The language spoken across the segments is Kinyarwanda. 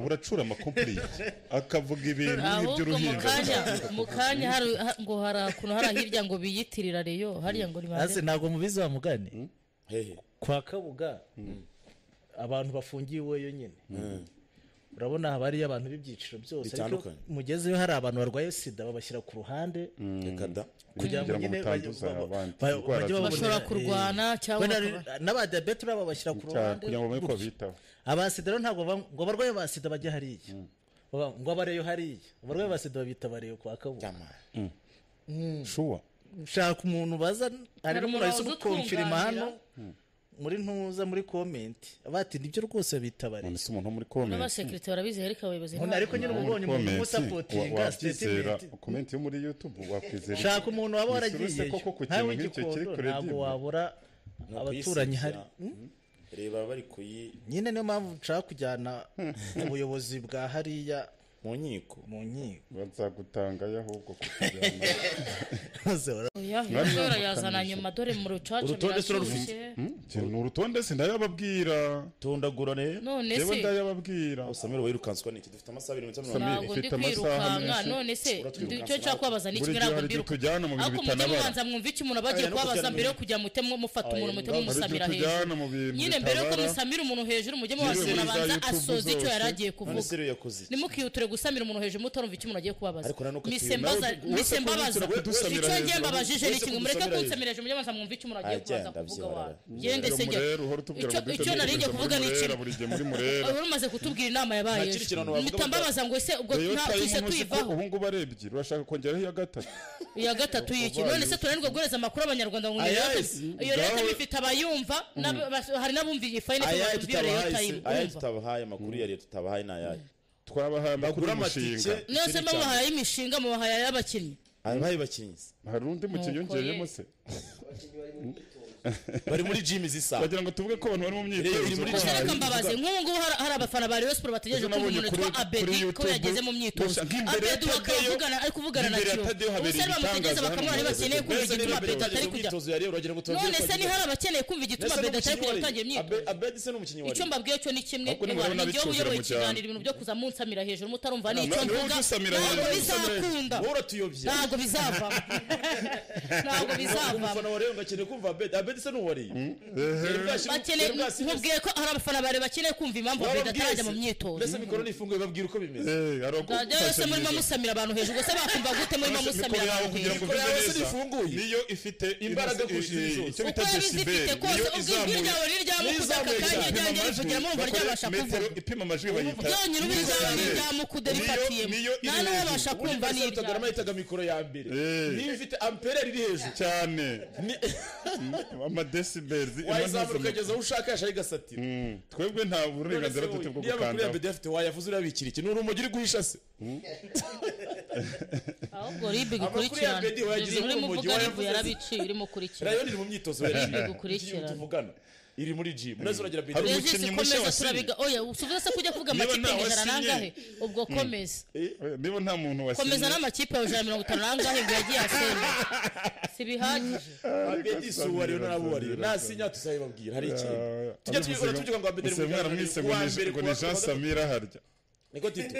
uracura amakomplete akavuga ibintu by'uruhinja mu kanya ngo harakuno harahirya ngo biyitirira reyo harya ngo rimaze ntago mubizi wa mugani kwa Kabuga abantu bafungiwe yo nyine urabona habari abantu b'ibyiciro byose ariko mugezeyo hari abantu barwaye sida babashyira ku ruhande kugira ngo nyine bashobora kurwana cyangwa n'aba diabete babashyira ku ruhande kugira ngo bamenye ko bitaho abasida rero ntabwo ngo barwaye basida bajya hariya ngo abareyo hariya abarwaye basida babita bareyo kwa Kabuga shuwa shaka umuntu baza hari umuntu wese ukonfirima hano muri ntuza muri comment bati nibyo rwose bitabare none umuntu muri comment n'abasekretari barabizi ariko abayobozi ariko nyine ubonye umuntu supportinga statement comment yo muri YouTube wakwizera shaka umuntu waba waragiye ntawe igikondo ntabwo wabura abaturanyi hari reba bari kuyi nyine niyo mpamvu nshaka kujyana ubuyobozi bwa hariya mu nkiko bazagutanga ahubwo kujyana yazana nyuma dore mu rucaca urutonde sura rufite urutonde se ndayababwira tondagura ne none se ndayababwira Samira wirukanswa niki dufite amasaha 2 ntabwo ndi kwirukanka none se icyo nshaka kubabaza n'iki ntabwo mbiruka ariko mubanza mwumva iki umuntu abagiye kubabaza mbere yo kujya mutemwe mufata umuntu mutemwe musamira hejuru nyine mbere yo musamira umuntu hejuru mujye muhasura abanza asoza icyo yaragiye kuvuga nimukiyuture gusamira umuntu hejuru mutarumva iki umuntu agiye kubabaza misembaza icyo ngiye mbabajije ni kimwe mureke kunsamira hejuru mujye mubanza mwumva iki umuntu agiye kubaza kuvuga wa gende se icyo naringiye kuvuga ni iki urumaze kutubwira inama yabaye mitambabaza ngo ese ubwo twise tuyivaho ubu ngubu arebye urashaka kongeraho iya gatatu y'iki none se tunanirwa guhereza amakuru abanyarwanda ngo iyo leta bifite abayumva hari n'abumviye fayine kubabwira leta aya tutabahaye amakuru ya leta tutabahaye nayaye twabahaye amakuru y'umushinga nose babahaye imishinga mu bahaye y'abakinnyi abahaye bakinnyi hari undi mukinnyi yongeyemo se bari muri gym zisa bagira ngo tuvuge ko abantu bari mu myitozo reka mbabaze nk'ubu hari abafana ba Rayon Sport bategereje ko umuntu witwa Abedi ko yageze mu myitozo Abedi bakavugana ari kuvugana na cyo ubusere bamutegeza bakamubona niba bakeneye kumva igituma Abedi atari kujya none se ni hari abakeneye kumva igituma Abedi atari kujya gutangira imyitozo Abedi se n'umukinnyi wawe icyo mbabwiye cyo ni kimwe ni igihe uyoboye ikiganiro ibintu byo kuza munsamira hejuru mutarumva ni icyo mvuga ntabwo bizakunda ntabwo bizava ntabwo bizava umufana wa Rayon gakeneye kumva Abedi se n'uwariye nkubwiye ko hari abafana bare bakeneye kumva impamvu Abedi atarajya mu myitozo mbese mikoro nifunguye babwira uko bimeze yose muri mamusamira abantu hejuru gusa bakumva gute muri mamusamira abantu hejuru yose nifunguye niyo ifite imbaraga kushirizo icyo bita decibel niyo izamura ryawe riryamukuza kakanya ryanjye rivugira mu mva ryabasha kuvuga ipima amajwi bayita byonyine ubijyanye ryamukude rifatiyemo nta n'abasha kumva n'ibyo utagarama yitaga mikoro ya mbere niyo ifite ampere riri hejuru cyane amadecibels wayizamura ukageza aho ushaka yashari gasatira twebwe nta burenganzira dufite bwo gukanda Abedi afite wayavuze urabikira iki n'urumogi uri guhisha se ahubwo ribe gukurikirana ibintu mu mvuga ribe yarabiciye irimo kurikira Rayon iri mu myitozo ribe gukurikirana tuvugana iri muri gym nazo uragira Abedi hari umukinnyi mushya turabiga oya usubiza se kujya kuvuga amakipe ijana nangahe ubwo komeza niba nta muntu wasinye komeza n'amakipe ya 150 nangahe ngo yagiye asenya sibihagije Abedi suwa rero narabuwariyo nasinya tusayibabwira hari iki tujya tuvuga ngo Abedi mu mwana mwisegonije ngo ni Jean Samira harya niko tito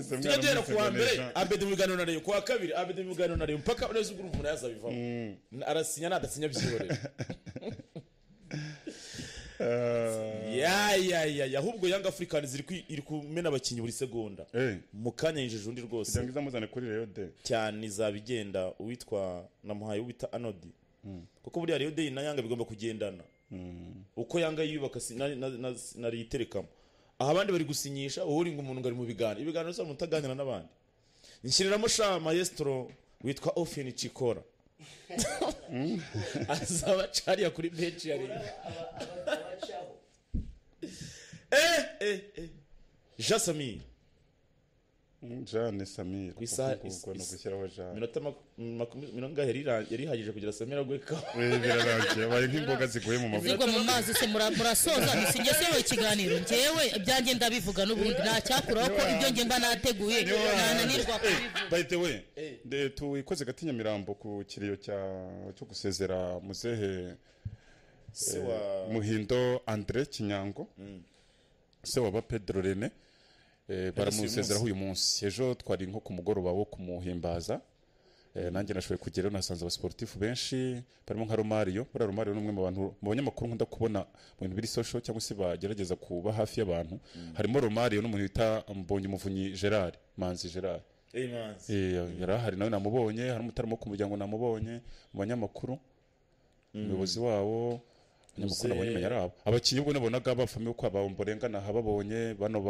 tujya ku wa mbere Abedi mu biganiro na Rayon ku wa kabiri Abedi mu biganiro na Rayon mpaka ureze ugura umuntu yazabivamo arasinya nadasinya byihorera ya ahubwo Young Africans iri kumena abakinyi buri segonda mu kanya yinjije undi rwose kugira ngo izamuzane kuri Rayon Day cyane izabigenda uwitwa namuhaye ubita Anodi kuko buri Rayon Day na Yanga bigomba kugendana uko Yanga yubaka nari iterekamo aha abandi bari gusinyisha wowe uri ngo umuntu ngari mu ibiganiro zo mutaganira n'abandi nshiriramo sha maestro witwa Ofin Chikora azaba cariya kuri bench yari Jean Samir Jean Samir kuko no gushyiraho Jean minota yari hagije kugira Samir agweka birarangiye baye nk'imboga ziguye mu mavuta zigwa mu mazi se murasoza nisingeseho ikiganiro ngewe ibyanjye ndabivuga n'ubundi nta cyakuraho ko ibyo nge mba nateguye nananirwa kubivuga by the way tuikoze gatinya mirambo ku kiriyo cyo gusezera muzehe Muhindo Andre Kinyango se wa Pedro Rene baramusezeraho uyu munsi ejo twari nko ku mugoroba wo kumuhimbaza nanjye nashoboye kugerayo nasanze abasportifu benshi barimo nka Romario ni umwe mu bantu mu banyamakuru nkunda kubona mu bintu biri social cyangwa se bagerageza kuba hafi y'abantu harimo Romario n'umuntu bita Mbonye Umuvunyi Gerard Manzi Gerard yarahari nawe namubonye hari umutaramo ku muryango namubonye mu banyamakuru umuyobozi wabo abanyamakuru nabonye yarabo abakinnyi ubwo nabonaga bafamiye uko abamborengana hababonye bano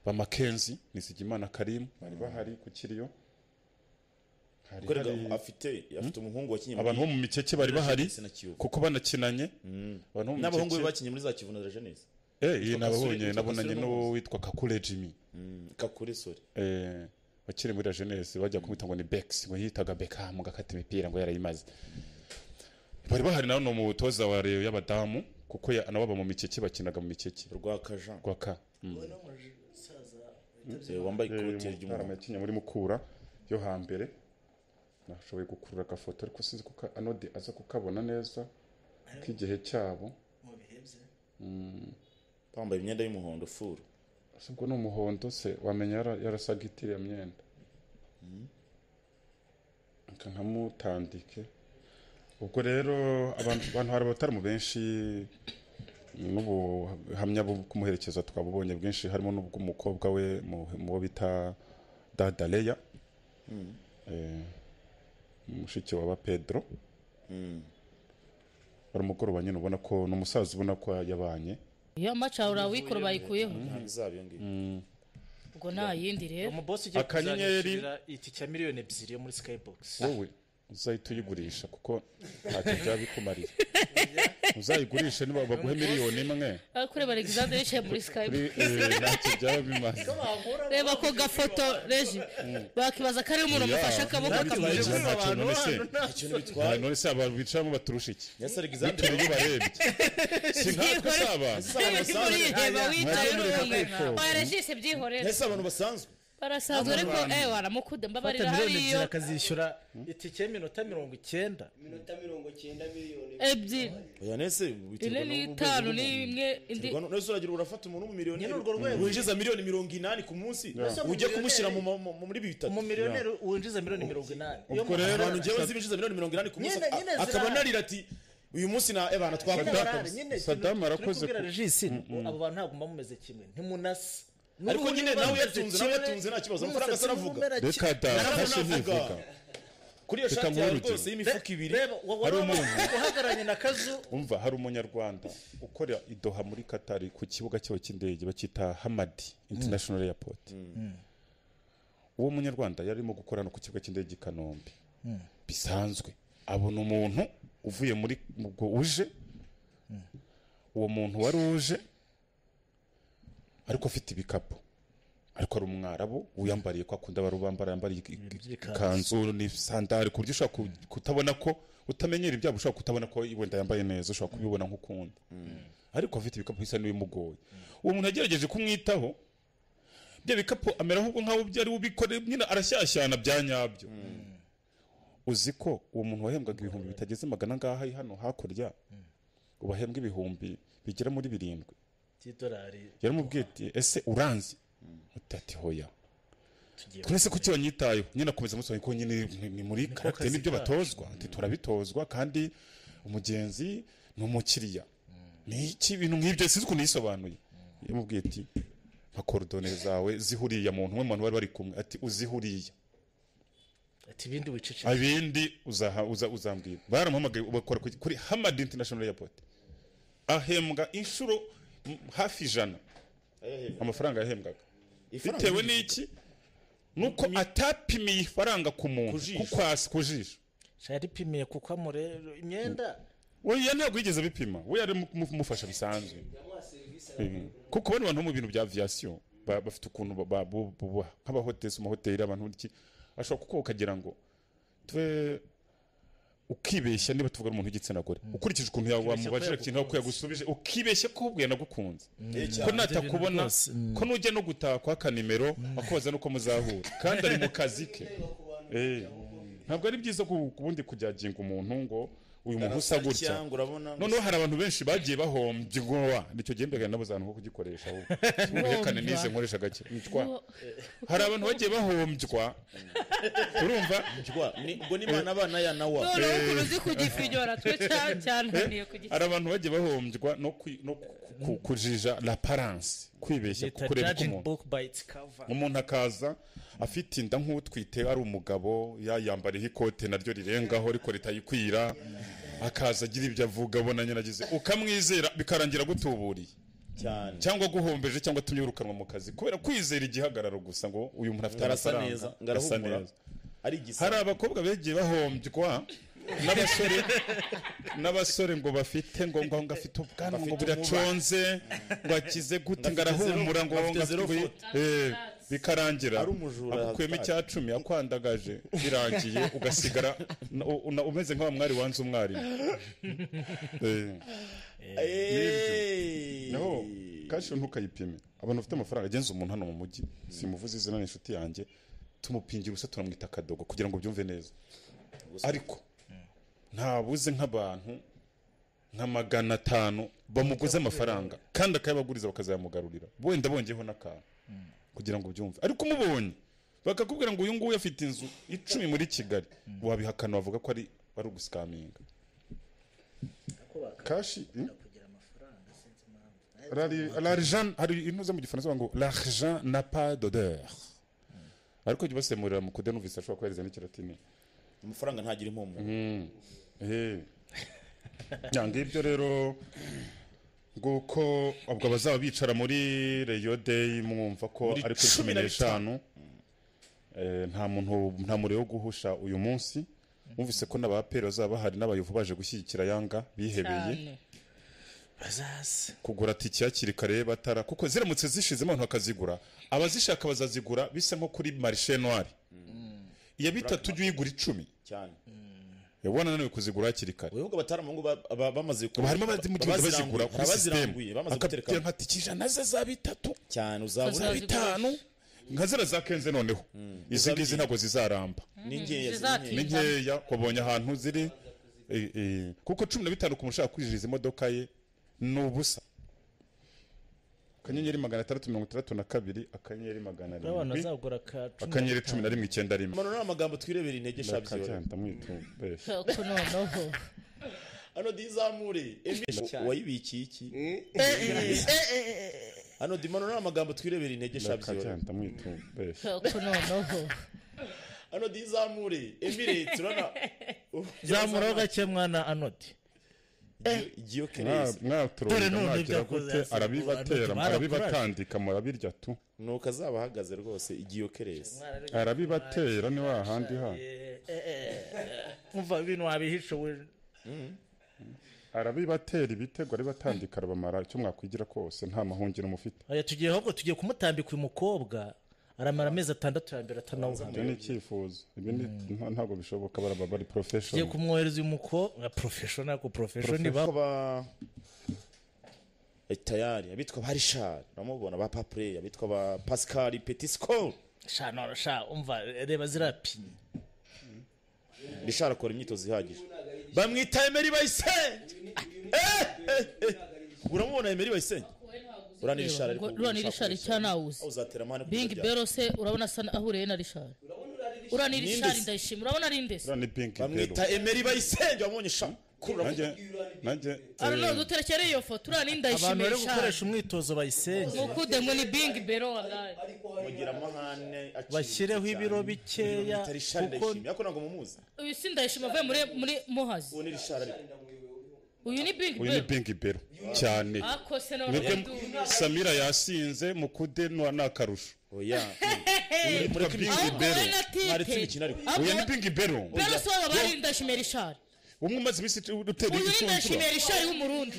ba Mackenzie Nisigimana Karim bari bahari ku kiriyo afite umuhungu wakinye abantu bo mu mikeke bari bahari kuko banakinanye n'abahungu be bakinye muri za Kivu na Jeunesse nababonye nabonanye no witwa Kakule Jimmy Kakule sorry bakiri muri Jeunesse bajya kumwita ngo ni Bex ngo yitaga Beckham gakata imipira ngo yarayimaze bari bahari naho no mu toza wa Rayon y'abadamu kuko nabo mu mikeke bakinaga mu mikeke rwaka wambaye ikote ry'umukara yakinye muri Mukura yo hambere nashoboye gukurura agafoto ariko sinzi kuko Anodi aza kukabona neza k'igihe cyabo mu bihebye bambaye imyenda y'umuhondo furu ubwo n'umuhondo se wamenya yarasaga itiriya myenda nkamutandike ubwo rero abantu hari abatari mu benshi n'ubuhamya bwo kumuherekeza twabubonye bwinshi harimo n'ubw'umukobwa we mu bo bita Dadaleya mushiki wa Pedro bari umugoroba nyine ubona ko n'umusaza ubona ko yabanye iyo macahura wikoro bayikuyeho ubwo nta yindi rero umubosi ugiye kuzanyishyurira iki cya miliyoni 2 yo muri Skybox wowe uzahita uyigurisha kuko ntacyo byaba bikumariye uzayigurisha niba baguhe miliyoni imwe kureba Alexander yicaye muri Skype ntacyo byaba bimaze reba ko gafoto Regi bakibaza ko ari umuntu umufasha akaboko kamuje none se aba bicamo baturusha iki Yes Alexander iyo barebye si nkatwe saba barajise byihorera ese abantu basanzwe barasanzwe ariko waramukude mbabarira hariyo akazishyura itike y'iminota 90 miliyoni ebyiri oya nese ine n'itanu n'imwe indi nese uragira urafata umuntu w'umumiliyoneri winjiza miliyoni 80 ku munsi ujye kumushyira muri bitatu umumiliyoneri winjiza miliyoni 80 ubwo rero abantu ngewe zinjiza miliyoni 80 ku munsi akaba narira ati uyu munsi na abantu twakunda Saddam arakoze abo bantu ntabwo mumeze kimwe ntimunasi ariko nyine nawe yatunze nta kibazo amafaranga asaravuga reka dashe ntivuga kuri iyo shati yawe rwose y'imifuka 2 hari umuntu uhagaranye na Kazu umva hari umunyarwanda ukora idoha muri Qatar ku kibuga cyaho cy'indege bakita Hamadi International Airport uwo munyarwanda yarimo gukorana ku kibuga cy'indege i Kanombe bisanzwe abona umuntu uvuye muri ubwo uje uwo muntu wari uje ariko afite ibikapu ariko ari umwarabu uyambariye ko akunda barubambara yambariye ikanzu ni sandali ku buryo ushobora kutabona ko utamenyera ibyabo ushobora kutabona ko wenda yambaye neza ushobora kubibona nk'ukundi ariko afite ibikapu bisa n'ibimugoye uwo muntu yagerageje kumwitaho bya bikapu amera ahubwo nkaho byari ubikore nyine arashyashyana bya nyabyo uzi ko uwo muntu wahembwaga ibihumbi bitageze magana ngaha hano hakurya ubahembwa ibihumbi bigera muri 7 $7 yaramubwiye ati ese uranzi utati hoya twese kuki wanyitayeho nyine akomeza musaba ko nyine ni muri karate nibyo batozwa ati turabitozwa kandi umugenzi n'umukiriya ni iki bintu nk'ibyo sinzi ukuntu yisobanuye yamubwiye ati nka coordonnées zawe zihuriye muntu umwe muntu bari kumwe ati uzihuriye ati bindi wicece abindi uzambwira baramuhamagaye ubakora kuri Hamad International Airport ahembwa inshuro hafi 100 amafaranga yahembwaga bitewe n'iki nuko atapimiye ifaranga ku muntu kukwasi kujisho cyari pimiye kuko amure imyenda we ntabwo yigeze bipima we yari mufasha bisanzwe kuko bano bantu mu bintu bya aviation bafite ukuntu nk'aba hotels mu hoteli abantu iki ashobora kuko ukagira ngo twe ukibeshya niba tuvuga umuntu w'igitsina gore ukurikije ukuntu wamubajira ikintu ko yagusubije ukibeshya ko ubwiye nagukunze ko natakubona ko nujya no gutaha kwa kanimero akoza nuko muzahura kandi ari mu kazi ke ntabwo ari byiza kubundi kujyaginga umuntu ngo uyu muntu usa gutya noneho hari abantu benshi bagiye bahombywa nicyo gihe mbega nabuze ahantu ho kugikoresha werekane nize nkoresha gake hari abantu bagiye bahombywa urumva ngo n'imana abana ya nawa noneho uzi kugifinyora twe cyane hari abantu bagiye bahombywa no kujija l'apparence kwibeshya kureba umuntu akaza afite inda nk'utwite ari umugabo yayambariye ikote naryo rirengaho ariko ritayikwira akaza agira ibyo avuga abona nyiragize ukamwizera bikarangira gutuburiye cyane cyangwa guhombeje cyangwa tumyirukanwa mu kazi kubera kwizera igihagararo gusa ngo uyu muntu afite amafaranga arasa neza hari abakobwa begiye bahombywa n'abasore ngo bafite ngo afite ubwanwa ngo buraconze ngo akize gute ngo arahumura ngo bikarangira akukuyemo icya 10 akwandagaje birangiye ugasigara umeze nk'awa mwari wanze umwari naho kashi ntukayipime abantu bafite amafaranga agenza umuntu hano mu mujyi simuvuze izina n'inshuti yanjye tumupingira usa tunamwita kadogo kugira ngo byumve neza ariko ntabuze nk'abantu nka 500 bamuguze amafaranga kandi akayabaguriza bakazayamugarurira wenda bongeyeho n'akantu kugira ngo byumve ariko umubonye bakakubwira ngo uyu nguyu afite inzu 10 muri Kigali wabihakana bavuga ko ari ugusikaminga kashi l'argent hari intuza mu gifaransa ngo l'argent n'a pas d'odeur ariko gibasemurira mu kudenuvisa ashobora kwereza n'ikiratini amafaranga ntagira impumuro ngibyo rero nguko ubwo bazaba bicara muri Rayon Day mwumva ko ari kuri 15 nta muriro wo guhusha uyu munsi mwumvise ko n'abapere bazaba bahari n'abayovu baje gushyigikira Yanga bihebeye bazaze kugura tiki yakiri kare batara kuko ziramutse zishizemo abantu bakazigura abazishaka bazazigura bisa nko kuri marché noir iya bitatu uyigura 10 cyane yabona nawe kuzigura hakiri kare uvuga bataramu ngo bamaze kuba harimo abazi mu gihe bazigura kuri system bamaze gutereka nka tikija nazo za bitatu cyane uzabura bitanu nkazira za kenze noneho izi ngizi ntago zizaramba ningeya kubonye ahantu ziri kuko 15 kumushaka kwijiriza imodoka ye nubusa akanyenyeri 662 akanyenyeri 700 akanyenyeri 11 rimwe mano n'amagambo twirebera intege shabyo ano dizamure wayibikiye iki ano dimano n'amagambo twirebera intege shabyo ano dizamure Emirates urana zamura gake mwana anoti arabibatandika murabirya tu nuko azaba ahagaze rwose igiyokeresi arabibatera ni wahandi ha umva ibintu wabihishuwe arabibatera ibitego aribatandika arabamara icyo mwakwigira kose nta mahungiro mufite aya tugiye ahubwo tugiye kumutambika uyu mukobwa aramara amezi 6 ya mbere atanawuha ni icyifuzo ibi ntabwo bishoboka baraba bari professional tugiye kumwohereza uyu mukobwa professional ko professional baba tayari abitwa ba Richard namubona ba Papre abitwa ba Pascal Petit Score sha umva reba zirapi Richard akora imyitozo ihagije bamwita Emery Bayisenge uramubona Emery Bayisenge urani Richard cyanawuze Bing Berose urabona sana ahuriye na Richard urani Richard ndayishima urabona ari ndese bamwita Emery Bayisenge wamubonye sha nanjye arano duterekere iyo foto urani ndayishima abantu bari gukoresha umwitozo Bayisenge mukudemwe ni Bing Bero wallahi mugira amahane bashyireho ibiro bikeya kuko yako nango mumuzi uyu si ndayishima avuye muri Muhazi uwo ni Richard uyu ni Bing Bero cyane akose no Samira yasinze mukude n'akarusho oya muri Bing Bero hari tsimikina ariko uyu ni Bing Bero Bero so babarinda Richard umwe maze bisi utera igicuncu uyu ni Richard w'umurundi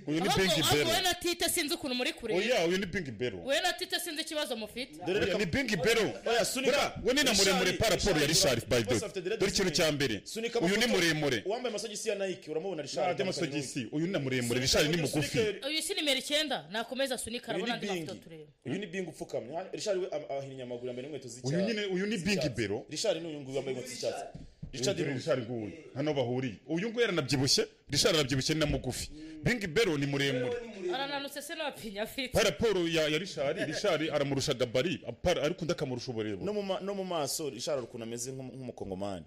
uyu ni Bing Bero we na Tite sinzi ukuntu muri kure oya uyu ni Bing Bero we na Tite sinzi ikibazo mufite oya ni Bing Bero oya sunika we ni na muremure paraporo ya Richard by the dore ikintu cya mbere uyu ni muremure uwambaye amasogisi ya Nike uramubona Richard amasogisi uyu ni na muremure Richard ni mugufi uyu si nimero 9 nakomeza sunika arabona ndi mafoto turebe uyu ni Bing upfukamye Richard we ahinya amaguru mbere n'inkweto z'icyatsi uyu ni Bing Bero Richard ni uyu nguyu wambaye inkweto z'icyatsi Richard Guye hano bahuriye uyu nguyu yaranabyibushye Richard arabyibushye na mugufi Bingi Bero ni muremure arananutse se n'apinya afite paraporo ya Richard aramurusha gabari ariko ndakamurusha uburebure no mu maso Richard ukuntu ameze nk'umukongomani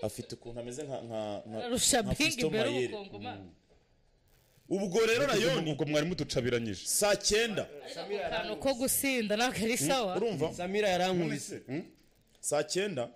afite ukuntu ameze nka arusha Bingi Bero umukongomani ubwo rero rayoni ubwo mwari muducabiranyije saa 9 ko gusinda nakari sawa urumva Samira yarankubise saa 9